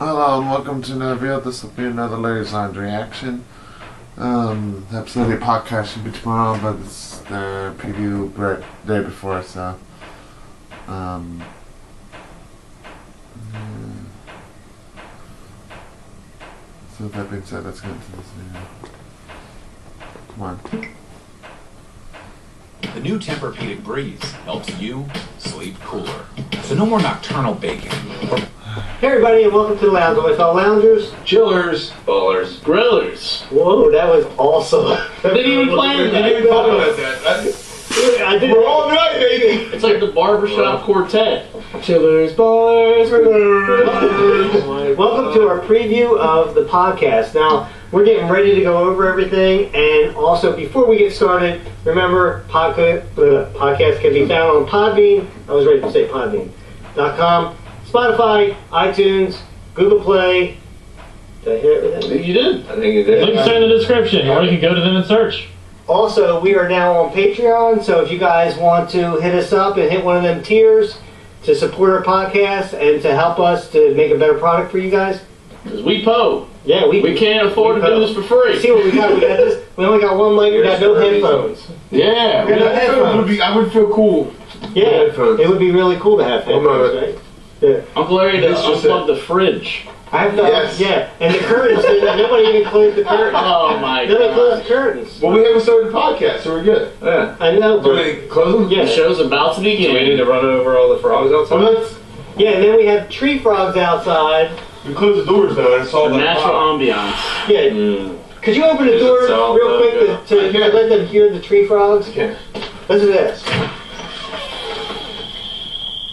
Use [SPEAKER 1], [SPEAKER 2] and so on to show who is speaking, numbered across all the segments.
[SPEAKER 1] Hello and welcome to another video. This will be another Larry's Laundry reaction. The episode of the podcast should be tomorrow, but it's the preview day before, so yeah. So with that being said, let's get into this video. Come on.
[SPEAKER 2] The new Tempur-Pedic Breeze helps you sleep cooler. So no more nocturnal baking.
[SPEAKER 3] Hey everybody, and welcome to the Lounge with all loungers,
[SPEAKER 4] chillers, ballers, grillers.
[SPEAKER 3] Whoa, that was awesome.
[SPEAKER 4] Didn't even plan that. Didn't even talk about that.
[SPEAKER 3] I did.
[SPEAKER 4] We're all right, baby.
[SPEAKER 5] It's like the barbershop quartet.
[SPEAKER 3] Chillers, ballers, grillers. Welcome to our preview of the podcast. Now, we're getting ready to go over everything, and also before we get started, remember, podcast can be found on Podbean. I was ready to say Podbean.com. Spotify, iTunes, Google Play. Did I hit everything?
[SPEAKER 5] You did.
[SPEAKER 4] I think you did.
[SPEAKER 5] Links are in the description, or you can go to them and search.
[SPEAKER 3] Also, we are now on Patreon, so if you guys want to hit us up and hit one of them tiers to support our podcast and to help us to make a better product for you guys.
[SPEAKER 5] Because we po.
[SPEAKER 3] Yeah, we
[SPEAKER 5] can't afford to do this for free.
[SPEAKER 3] See what we got? We got this. We only got one mic. We got no headphones.
[SPEAKER 5] Yeah.
[SPEAKER 3] We got no headphones.
[SPEAKER 4] I would feel cool.
[SPEAKER 3] Yeah, it would be really cool to have headphones, right? Yeah.
[SPEAKER 5] Uncle Larry to unplug the fridge.
[SPEAKER 3] I have to, yeah, and the curtains. Nobody even closed the curtains.
[SPEAKER 5] Oh my god.
[SPEAKER 3] Nobody closed the curtains.
[SPEAKER 4] Well, we haven't started the podcast, so we're good. Yeah.
[SPEAKER 3] I know.
[SPEAKER 4] Do we close them?
[SPEAKER 3] Yeah.
[SPEAKER 5] The show's about to begin.
[SPEAKER 4] Do we need to run over all the frogs outside?
[SPEAKER 3] Well, yeah, and then we have tree frogs outside.
[SPEAKER 4] We close the doors though, and it's all
[SPEAKER 5] For natural ambiance.
[SPEAKER 3] Yeah. Could you open the door real quick to let them hear the tree frogs?
[SPEAKER 4] Okay.
[SPEAKER 3] Listen to this.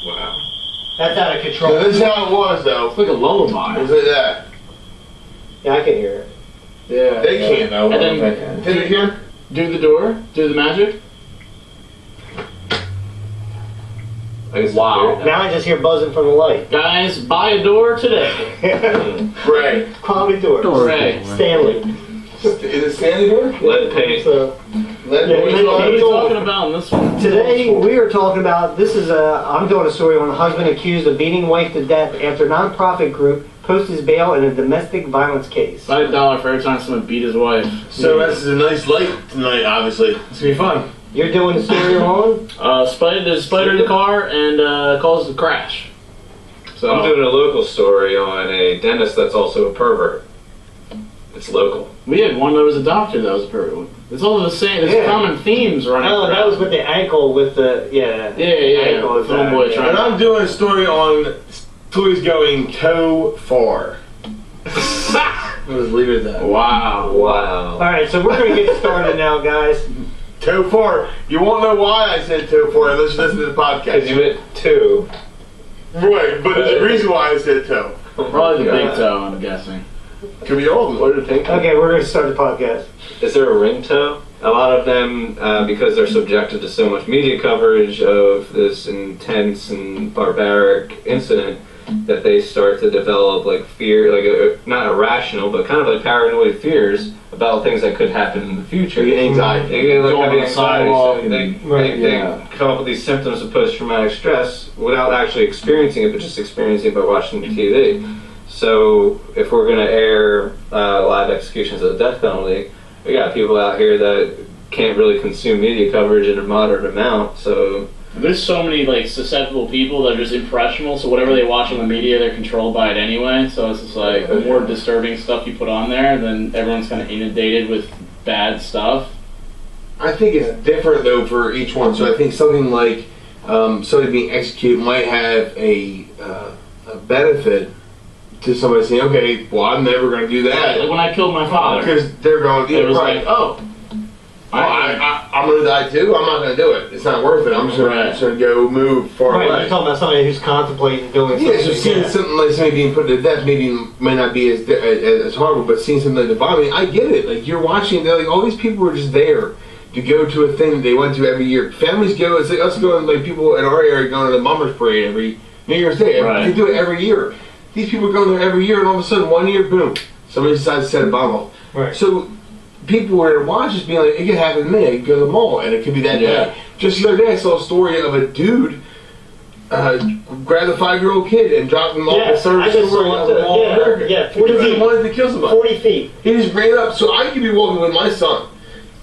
[SPEAKER 4] Wow.
[SPEAKER 3] That's out of control.
[SPEAKER 4] So this is how it was though.
[SPEAKER 5] It's like a lullaby.
[SPEAKER 4] Was it that?
[SPEAKER 3] Yeah, I can hear it.
[SPEAKER 5] Yeah.
[SPEAKER 4] They can't though.
[SPEAKER 5] And then
[SPEAKER 4] Can you hear?
[SPEAKER 5] do the door. Do the magic. Wow.
[SPEAKER 3] Now I just hear buzzing from the light.
[SPEAKER 5] Guys, buy a door today.
[SPEAKER 4] Right.
[SPEAKER 3] Quality door.
[SPEAKER 5] Right.
[SPEAKER 3] Stanley.
[SPEAKER 4] Is it Stanley door?
[SPEAKER 2] Lead paint.
[SPEAKER 3] So,
[SPEAKER 4] Lead
[SPEAKER 3] Yeah,
[SPEAKER 4] paint.
[SPEAKER 5] What are we talking about in this one?
[SPEAKER 3] today we are talking about, I'm doing a story on a husband accused of beating wife to death after nonprofit group posts his bail in a domestic violence case.
[SPEAKER 5] Buy $1 for every time someone beat his wife.
[SPEAKER 4] So this is a nice light tonight, obviously. It's gonna be fun.
[SPEAKER 3] You're doing the story on?
[SPEAKER 5] There's a spider in the car and caused a crash.
[SPEAKER 6] So I'm doing a local story on a dentist that's also a pervert. It's local.
[SPEAKER 5] We had one that was a doctor that was a pervert. It's all the same. There's common themes running.
[SPEAKER 3] Oh, that was with the ankle with the,
[SPEAKER 5] yeah.
[SPEAKER 3] Ankle is that,
[SPEAKER 5] Homeboy trying.
[SPEAKER 4] And I'm doing a story on toys going toe far. Let's leave it at that.
[SPEAKER 5] Wow.
[SPEAKER 3] Alright, so we're going to get started now, guys.
[SPEAKER 4] Toe far. You won't know why I said toe far unless you listen to the podcast.
[SPEAKER 6] Because you meant two.
[SPEAKER 4] Right, but there's a reason why I said toe.
[SPEAKER 5] Probably the big toe, I'm guessing.
[SPEAKER 4] Could be all of them.
[SPEAKER 6] What do you think?
[SPEAKER 3] Okay, we're going to start the podcast.
[SPEAKER 6] Is there a ring toe? A lot of them, because they're subjected to so much media coverage of this intense and barbaric incident, that they start to develop like fear, like not irrational, but kind of like paranoid fears about things that could happen in the future.
[SPEAKER 4] Anxiety.
[SPEAKER 6] They get, like,
[SPEAKER 5] Going
[SPEAKER 6] having
[SPEAKER 5] on the
[SPEAKER 6] anxiety,
[SPEAKER 5] sidewalk
[SPEAKER 6] so they come up with these symptoms of post-traumatic stress without actually experiencing it, but just experiencing it by watching the TV. So if we're going to air live executions of the death penalty, we got people out here that can't really consume media coverage in a moderate amount, so...
[SPEAKER 5] There's so many like susceptible people that are just impressionable, so whatever they watch on the media, they're controlled by it anyway. So it's just like the more disturbing stuff you put on there, then everyone's kind of inundated with bad stuff.
[SPEAKER 4] I think it's different though for each one. So I think something like somebody being executed might have a benefit to somebody saying, okay, well, I'm never going to do that.
[SPEAKER 5] Like when I killed my father,
[SPEAKER 4] Because they're going,
[SPEAKER 5] it was
[SPEAKER 4] right.
[SPEAKER 5] like, oh,
[SPEAKER 4] I'm going to die too. I'm not going to do it. It's not worth it. I'm just going to go move far
[SPEAKER 3] Right,
[SPEAKER 4] away.
[SPEAKER 3] you're talking about somebody who's contemplating doing something.
[SPEAKER 4] Yeah, so seeing something like somebody being put to death maybe may not be as horrible, but seeing something like the bombing, I get it. Like you're watching, they're like all these people were just there to go to a thing that they went to every year. Families go. It's like us going, like people in our area going to the Mummers Parade every New Year's Day.
[SPEAKER 5] Right.
[SPEAKER 4] They do it every year. These people go there every year, and all of a sudden, one year, boom, somebody decides to set a bomb off.
[SPEAKER 3] Right.
[SPEAKER 4] So people were watching, being like, it could happen to me. I could go to the mall, and it could be that day. Just the other day, I saw a story of a dude grabbed a 5-year-old kid and dropped him off the third story of the mall.
[SPEAKER 3] Yeah, 40
[SPEAKER 4] because he
[SPEAKER 3] feet.
[SPEAKER 4] wanted to kill somebody.
[SPEAKER 3] 40 feet.
[SPEAKER 4] He just ran up, so I could be walking with my son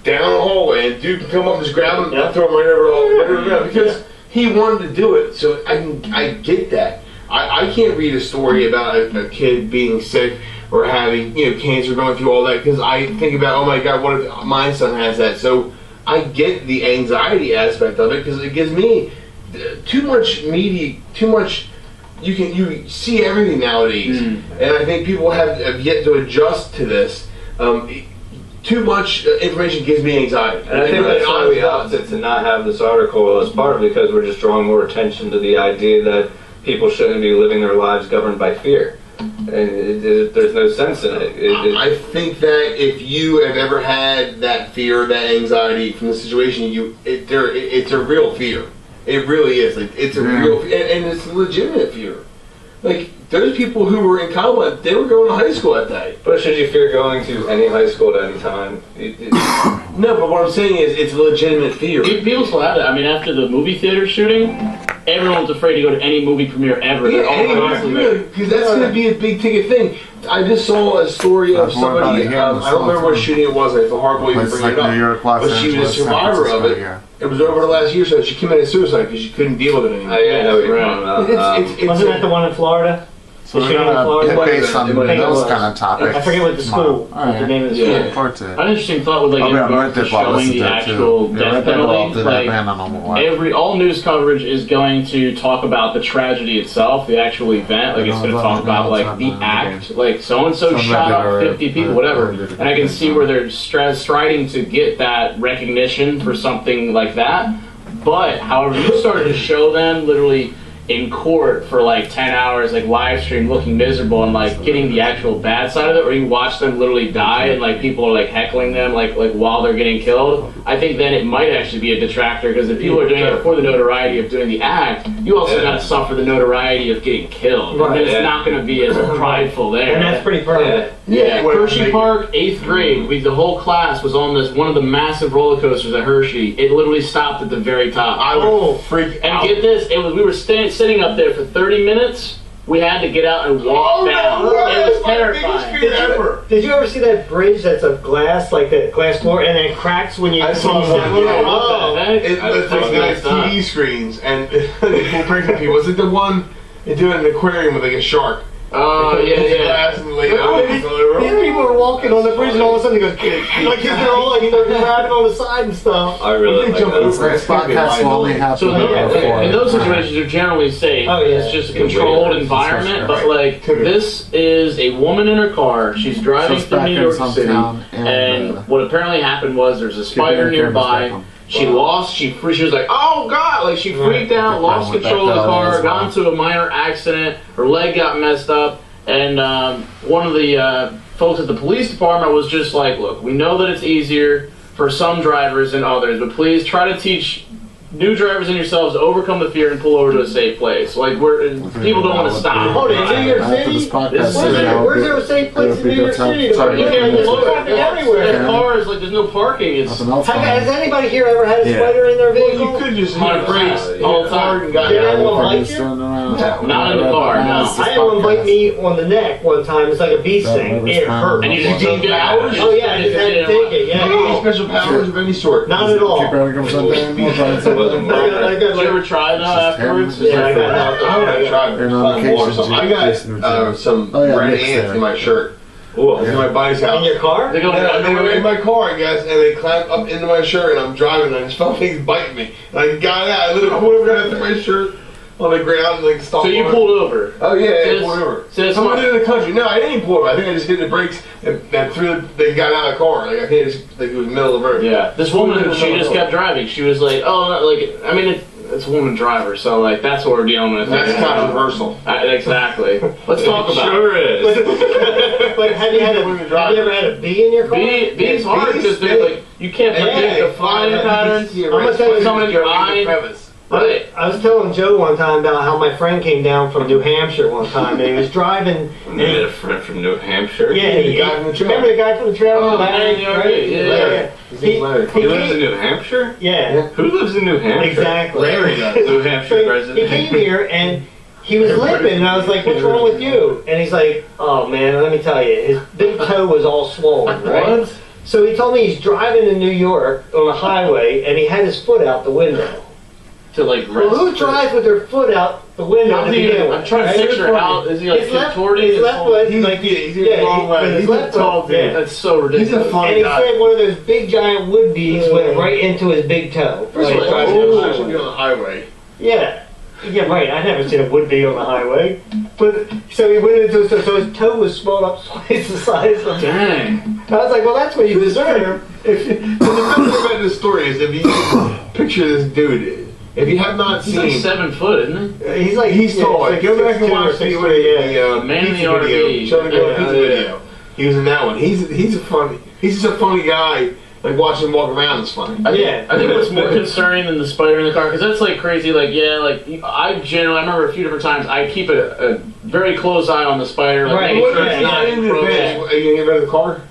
[SPEAKER 4] down the hallway, and dude can come up and just grab him and throw him right over the because he wanted to do it. So I get that. I can't read a story about a kid being sick or having cancer, going through all that, because I think about, oh my God, what if my son has that? So I get the anxiety aspect of it, because it gives me too much media, too much. You see everything nowadays, and I think people have yet to adjust to this. Too much information gives me anxiety.
[SPEAKER 6] And I think that's why we opted to not have this article as part of it, because we're just drawing more attention to the idea that people shouldn't be living their lives governed by fear. And there's no sense in it.
[SPEAKER 4] I think that if you have ever had that fear, that anxiety from the situation, it's a real fear. It really is. Like, it's a real fear, and it's a legitimate fear. Like, those people who were in combat, they were going to high school that day.
[SPEAKER 6] But should you fear going to any high school at any time?
[SPEAKER 4] No, but what I'm saying is, it's a legitimate fear.
[SPEAKER 5] People still have it. I mean, after the movie theater shooting, everyone's afraid to go to any movie premiere ever.
[SPEAKER 4] Because that's going to be a big ticket thing. I just saw a story of somebody, I don't remember what shooting it was, I feel horrible even bringing it up, but she was a survivor of it. It was over the last year, so she committed suicide because she couldn't deal with it anymore.
[SPEAKER 6] I know what you're talking about.
[SPEAKER 3] Wasn't that the one in Florida?
[SPEAKER 1] So we're going to get based on those kind of topics.
[SPEAKER 3] I forget what the school, what the name of the school.
[SPEAKER 5] An interesting thought with in regards to showing the actual death penalty, all news coverage is going to talk about the tragedy itself, the actual event. Like, it's going to talk about the act, like so and so shot up 50 people, whatever. And I can see where they're striding to get that recognition for something like that. But however, you started to show them literally in court for 10 hours, live stream, looking miserable and getting the actual bad side of it, or you watch them literally die and people are heckling them while they're getting killed, I think then it might actually be a detractor, because if people are doing it for the notoriety of doing the act, you also got to suffer the notoriety of getting killed. Right, and it's not going to be as prideful there.
[SPEAKER 3] And that's pretty permanent.
[SPEAKER 5] Yeah, Hershey Park, 8th grade, the whole class was on one of the massive roller coasters at Hershey. It literally stopped at the very top.
[SPEAKER 4] I would freak out.
[SPEAKER 5] And get this, we were sitting up there for 30 minutes. We had to get out and walk down.
[SPEAKER 4] No,
[SPEAKER 5] it was terrifying.
[SPEAKER 3] Did you ever see that bridge that's of glass, like the glass floor, and it cracks when you...
[SPEAKER 4] I saw
[SPEAKER 5] that.
[SPEAKER 4] It's like TV screens, and they pull pregnant people. It's like the one they do it in an aquarium with a shark.
[SPEAKER 5] Oh, yeah.
[SPEAKER 4] Glass and
[SPEAKER 3] these people are walking on the bridge, and all of a sudden they go, they're all they're grabbing on the side and stuff.
[SPEAKER 6] I really like that.
[SPEAKER 1] This podcast will only happen
[SPEAKER 5] So in those situations, you're generally safe.
[SPEAKER 3] Oh, yeah.
[SPEAKER 5] It's just a controlled environment. But this is a woman in her car. She's driving through New York City, and what apparently happened was there's a spider nearby. She was like, oh God, she freaked out, lost control of the car, got into a minor accident, her leg got messed up, and one of the folks at the police department was just like, look, we know that it's easier for some drivers than others, but please try to teach new drivers and yourselves to overcome the fear and pull over to a safe place. People don't want to stop.
[SPEAKER 3] Oh, in New York City? Where's there a safe place in New York City?
[SPEAKER 5] You can't park everywhere. There's cars, there's no parking.
[SPEAKER 3] Has anybody here ever had a spider in their vehicle?
[SPEAKER 4] You could just
[SPEAKER 5] hit brakes all the time.
[SPEAKER 3] Did anyone bite you?
[SPEAKER 5] Not in the car, no.
[SPEAKER 3] I had one bite me on the neck one time. It's like a bee sting. It hurt.
[SPEAKER 5] And you just take
[SPEAKER 4] powers?
[SPEAKER 3] Oh yeah, I just had to take it. Yeah.
[SPEAKER 4] Any special powers of any sort?
[SPEAKER 3] Not at all.
[SPEAKER 5] Did you ever try that afterwards?
[SPEAKER 3] Yeah, I got
[SPEAKER 4] I got some red ants in my shirt. In my buddy's house.
[SPEAKER 3] In your car?
[SPEAKER 4] They were in my car, I guess, and they climbed up into my shirt, and I'm driving, and I just felt things biting me. And I got out, I literally pulled over after my shirt on the ground and stopped.
[SPEAKER 5] So you pulled over?
[SPEAKER 4] Oh yeah, I pulled over. Someone in the country. No, I didn't pull over. I think I just hit the brakes and they got out of the car. I think it was middle of the road.
[SPEAKER 5] Yeah. This woman, she just kept driving. She was like, it's a woman driver, so that's what we're dealing with.
[SPEAKER 4] That's controversial.
[SPEAKER 5] Exactly. Let's talk about it.
[SPEAKER 6] Sure is.
[SPEAKER 3] But have you ever had a bee in your car?
[SPEAKER 5] Bees hard because you can't predict the flying patterns.
[SPEAKER 3] I'm gonna tell you
[SPEAKER 5] something in your eye. Right.
[SPEAKER 3] I was telling Joe one time about how my friend came down from New Hampshire one time, and he was driving.
[SPEAKER 6] You had a friend from New Hampshire?
[SPEAKER 3] Yeah, remember the guy from the trail?
[SPEAKER 5] Oh, Larry,
[SPEAKER 3] yeah.
[SPEAKER 6] He lives in New Hampshire?
[SPEAKER 3] Yeah.
[SPEAKER 6] Who lives in New Hampshire?
[SPEAKER 3] Exactly.
[SPEAKER 6] Larry does. New Hampshire president.
[SPEAKER 3] He came here, and he was limping, and I was like, "What's wrong with you?" And he's like, "Oh man, let me tell you, his big toe was all swollen, right?"
[SPEAKER 4] What?
[SPEAKER 3] So he told me he's driving in New York on a highway, and he had his foot out the window.
[SPEAKER 5] To like
[SPEAKER 3] Well,
[SPEAKER 5] rest.
[SPEAKER 3] who drives with their foot out the window?
[SPEAKER 5] How's
[SPEAKER 3] to
[SPEAKER 5] he-
[SPEAKER 3] begin with,
[SPEAKER 5] I'm trying to
[SPEAKER 3] right?
[SPEAKER 5] picture how is he like
[SPEAKER 3] His left,
[SPEAKER 5] contorting
[SPEAKER 3] his left foot,
[SPEAKER 4] He's-
[SPEAKER 3] like
[SPEAKER 4] he's the wrong way.
[SPEAKER 3] with his
[SPEAKER 4] He's a
[SPEAKER 3] left
[SPEAKER 4] tall
[SPEAKER 3] foot,
[SPEAKER 4] dude.
[SPEAKER 3] yeah.
[SPEAKER 5] That's so
[SPEAKER 4] He's
[SPEAKER 5] ridiculous.
[SPEAKER 4] a funny
[SPEAKER 3] And he
[SPEAKER 4] guy.
[SPEAKER 3] said one of those big giant wood bees went right into his big toe.
[SPEAKER 4] First of
[SPEAKER 3] Like,
[SPEAKER 4] all,
[SPEAKER 3] oh,
[SPEAKER 4] should be on the highway.
[SPEAKER 3] yeah. Yeah, right. I never seen a wood bee on the highway. But so he went into his toe, so his toe was swelled up twice the size of.
[SPEAKER 5] Dang.
[SPEAKER 3] I was like, well, that's what you deserve.
[SPEAKER 4] If the best thing about this story is if you picture this dude, if you have not
[SPEAKER 5] He's like
[SPEAKER 4] seen,
[SPEAKER 5] 7 foot, isn't he?
[SPEAKER 3] He's like
[SPEAKER 4] he's tall.
[SPEAKER 3] like
[SPEAKER 4] Go back and
[SPEAKER 3] 6'2" or
[SPEAKER 4] watch
[SPEAKER 3] 6'3",
[SPEAKER 4] the
[SPEAKER 5] Man in
[SPEAKER 4] pizza
[SPEAKER 5] the
[SPEAKER 4] video.
[SPEAKER 5] RV.
[SPEAKER 4] Show the girl the
[SPEAKER 5] Yeah,
[SPEAKER 4] pizza
[SPEAKER 5] yeah.
[SPEAKER 4] video. He was in that one. He's just a funny guy. Like watching him walk around is funny.
[SPEAKER 3] Yeah.
[SPEAKER 5] I think what's more concerning than the spider in the car, because that's like crazy. Like, yeah, like I remember a few different times. I keep a very close eye on the spider. Like,
[SPEAKER 3] Right.
[SPEAKER 5] make
[SPEAKER 4] What
[SPEAKER 5] sure
[SPEAKER 4] if
[SPEAKER 5] it's
[SPEAKER 4] it's not in the
[SPEAKER 5] approaching.
[SPEAKER 4] bed? Are you gonna get rid of the car?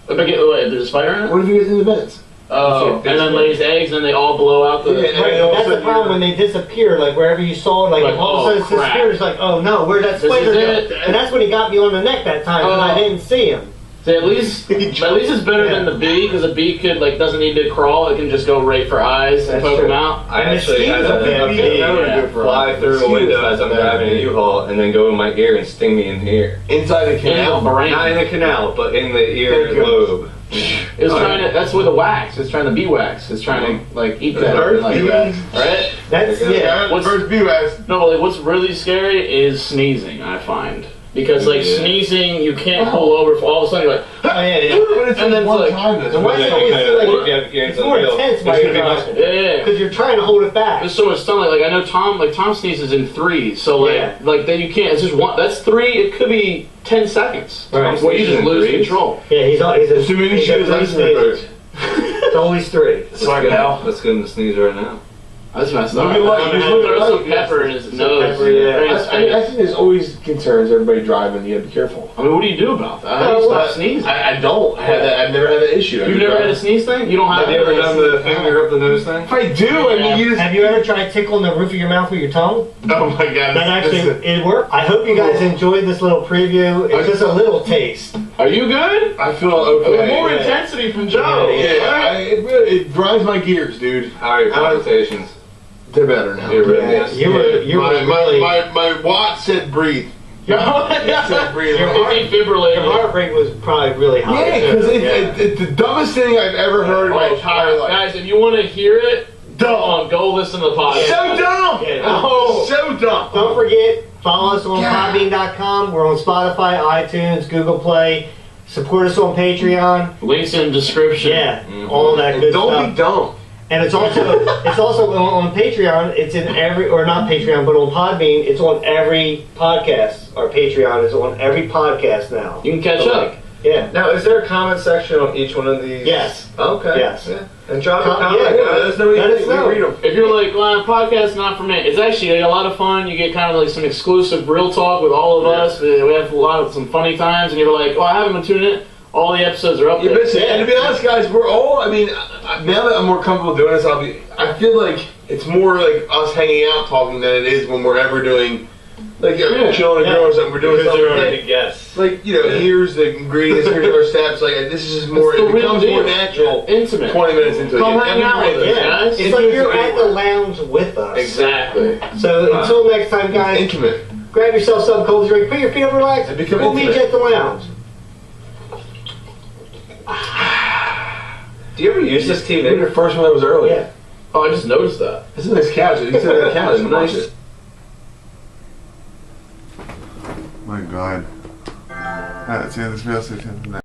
[SPEAKER 5] If I get, if there's a spider in it?
[SPEAKER 4] What if he gets in the bed?
[SPEAKER 5] Oh, and then lays eggs, and they all blow out the.
[SPEAKER 4] Yeah.
[SPEAKER 3] Right,
[SPEAKER 4] all of a
[SPEAKER 3] that's the
[SPEAKER 4] sudden
[SPEAKER 3] problem when they disappear. Like wherever you saw it, like
[SPEAKER 5] Like,
[SPEAKER 3] all of a
[SPEAKER 5] oh,
[SPEAKER 3] sudden it's
[SPEAKER 5] crap.
[SPEAKER 3] disappeared. It's like, oh no, where'd that
[SPEAKER 5] This
[SPEAKER 3] spider
[SPEAKER 5] is
[SPEAKER 3] go?
[SPEAKER 5] it.
[SPEAKER 3] And that's when he got me on the neck that time, and I
[SPEAKER 5] Oh.
[SPEAKER 3] didn't see him.
[SPEAKER 5] So at least it's better than the bee, because a bee could doesn't need to crawl. It can just go right for eyes and
[SPEAKER 3] That's
[SPEAKER 5] poke
[SPEAKER 3] true.
[SPEAKER 5] them out.
[SPEAKER 6] I
[SPEAKER 3] And the
[SPEAKER 6] actually had
[SPEAKER 3] mosquitoes
[SPEAKER 6] a
[SPEAKER 3] are
[SPEAKER 6] bee
[SPEAKER 5] yeah.
[SPEAKER 6] fly through the window as I'm driving a U-Haul and then go in my ear and sting me in the ear.
[SPEAKER 4] inside the canal.
[SPEAKER 5] brain.
[SPEAKER 6] Not in the canal, but in the ear
[SPEAKER 4] Thank you.
[SPEAKER 6] lobe.
[SPEAKER 5] It was trying to. That's with the wax. It's trying to bee wax. It's trying to eat that.
[SPEAKER 4] Bird
[SPEAKER 5] Like,
[SPEAKER 4] bee wax.
[SPEAKER 5] right?
[SPEAKER 3] That's yeah.
[SPEAKER 5] What's-
[SPEAKER 4] First view as
[SPEAKER 5] No, but what's really scary is sneezing. I find because sneezing, you can't pull over. For all of a sudden, you're like,
[SPEAKER 3] Oh yeah, yeah.
[SPEAKER 4] but it's
[SPEAKER 5] And then
[SPEAKER 4] one
[SPEAKER 5] it's like-
[SPEAKER 4] time. That's
[SPEAKER 3] And why
[SPEAKER 4] what
[SPEAKER 3] is it
[SPEAKER 4] it
[SPEAKER 3] always
[SPEAKER 6] Kinda
[SPEAKER 3] feel like
[SPEAKER 6] if you have your
[SPEAKER 3] it's
[SPEAKER 6] hands on
[SPEAKER 3] more
[SPEAKER 6] the wheel,
[SPEAKER 3] intense
[SPEAKER 6] there's
[SPEAKER 3] by
[SPEAKER 6] gonna be
[SPEAKER 3] your
[SPEAKER 6] muscle.
[SPEAKER 5] yeah.
[SPEAKER 3] because you're trying to hold it back.
[SPEAKER 5] There's so much stomach. Like I know Tom sneezes in 3, so
[SPEAKER 3] Yeah.
[SPEAKER 5] then you can't. It's just one. That's 3. It could be 10 seconds.
[SPEAKER 3] Right.
[SPEAKER 5] Where you just lose control.
[SPEAKER 3] Yeah, he's a
[SPEAKER 4] Too many
[SPEAKER 3] he's a
[SPEAKER 4] shit
[SPEAKER 3] three
[SPEAKER 4] is
[SPEAKER 3] sneezer. It's always 3.
[SPEAKER 5] Sorry, pal.
[SPEAKER 6] Let's go to sneeze right now.
[SPEAKER 5] That's messed up.
[SPEAKER 4] Look at what-
[SPEAKER 5] I'm gonna
[SPEAKER 4] look at
[SPEAKER 5] throw
[SPEAKER 4] what-
[SPEAKER 5] some pepper in his
[SPEAKER 3] Some
[SPEAKER 5] nose.
[SPEAKER 3] pepper, yeah.
[SPEAKER 5] Right in his
[SPEAKER 4] I
[SPEAKER 5] face.
[SPEAKER 4] think there's always concerns. Everybody driving, you gotta be careful.
[SPEAKER 5] I mean, what do you do about that? How do you stop sneezing?
[SPEAKER 4] I don't. I've never had that issue.
[SPEAKER 5] You've never had a sneeze thing? You don't have
[SPEAKER 6] Have you ever done the finger up the nose thing?
[SPEAKER 4] If I do, I mean, you just.
[SPEAKER 3] Have you ever tried tickling the roof of your mouth with your tongue?
[SPEAKER 4] Oh my god.
[SPEAKER 3] That actually it worked. I hope you guys enjoyed this little preview. It's just a little taste.
[SPEAKER 5] Are you good?
[SPEAKER 4] I feel okay.
[SPEAKER 5] More
[SPEAKER 3] yeah.
[SPEAKER 5] intensity from Joe.
[SPEAKER 4] Yeah, it grinds my gears, dude.
[SPEAKER 6] How are your palpitations?
[SPEAKER 4] They're better now.
[SPEAKER 6] You're really yes.
[SPEAKER 3] You were really
[SPEAKER 4] my watch said breathe.
[SPEAKER 3] your,
[SPEAKER 4] It said breathe.
[SPEAKER 3] Your heart-
[SPEAKER 5] Defibrillator.
[SPEAKER 3] your heart rate was probably really high.
[SPEAKER 4] Yeah, because it's the dumbest thing I've ever heard in my entire life.
[SPEAKER 5] Guys, if you want to hear it, go listen to the podcast.
[SPEAKER 4] So dumb!
[SPEAKER 3] Yeah.
[SPEAKER 4] Oh, so dumb!
[SPEAKER 3] Don't forget, follow us on
[SPEAKER 4] God.
[SPEAKER 3] Podbean.com. We're on Spotify, iTunes, Google Play. Support us on Patreon.
[SPEAKER 5] Links in description.
[SPEAKER 3] Yeah, all that good
[SPEAKER 4] Don't
[SPEAKER 3] stuff.
[SPEAKER 4] be dumb.
[SPEAKER 3] And it's also on Patreon. It's in every, or not Patreon, but on Podbean. It's on every podcast. Our Patreon is on every podcast now.
[SPEAKER 5] You can catch
[SPEAKER 3] So,
[SPEAKER 5] up.
[SPEAKER 3] like, yeah.
[SPEAKER 6] Now, is there a comment section on each one of these?
[SPEAKER 3] Yes.
[SPEAKER 6] Okay.
[SPEAKER 3] Yes.
[SPEAKER 6] Yeah. And drop a
[SPEAKER 3] Yeah,
[SPEAKER 6] comment.
[SPEAKER 3] yeah,
[SPEAKER 6] Let us know what
[SPEAKER 3] let
[SPEAKER 6] you
[SPEAKER 3] us
[SPEAKER 6] think. We
[SPEAKER 3] know.
[SPEAKER 6] read them.
[SPEAKER 5] If you're like, well, podcast not for me, it's actually a lot of fun. You get kind of like some exclusive real talk with all of us. We have some funny times, and you're like, oh, I haven't been tuning in. All the episodes are up
[SPEAKER 4] You're
[SPEAKER 5] there.
[SPEAKER 4] missing. And to be honest, guys, we're all. I mean, now that I'm more comfortable doing this, I feel like it's more like us hanging out talking than it is when we're ever doing like chilling a girl or something. We're doing
[SPEAKER 6] Because they're already
[SPEAKER 4] something
[SPEAKER 6] guests.
[SPEAKER 4] like here's the ingredients, here's our steps. Like this is just more.
[SPEAKER 5] It's the
[SPEAKER 4] It
[SPEAKER 5] real
[SPEAKER 4] becomes
[SPEAKER 5] deal.
[SPEAKER 4] more natural.
[SPEAKER 5] Intimate.
[SPEAKER 4] 20 minutes into
[SPEAKER 5] Come
[SPEAKER 4] it.
[SPEAKER 5] hang out with us,
[SPEAKER 3] Yeah.
[SPEAKER 5] guys.
[SPEAKER 3] It's like you're at the lounge with us.
[SPEAKER 5] Exactly.
[SPEAKER 3] So until next time, guys,
[SPEAKER 4] Intimate.
[SPEAKER 3] grab yourself some cold drink, put your feet up, relax.
[SPEAKER 4] And become
[SPEAKER 3] We'll meet you
[SPEAKER 4] intimate.
[SPEAKER 3] at the lounge.
[SPEAKER 6] Do you ever use this
[SPEAKER 4] Maybe
[SPEAKER 6] TV?
[SPEAKER 4] the first one that was early.
[SPEAKER 3] Yeah.
[SPEAKER 5] Oh, I just noticed that.
[SPEAKER 4] This is a nice couch. You said that couch. It's nice.
[SPEAKER 1] My God. Alright, let's see how this video session.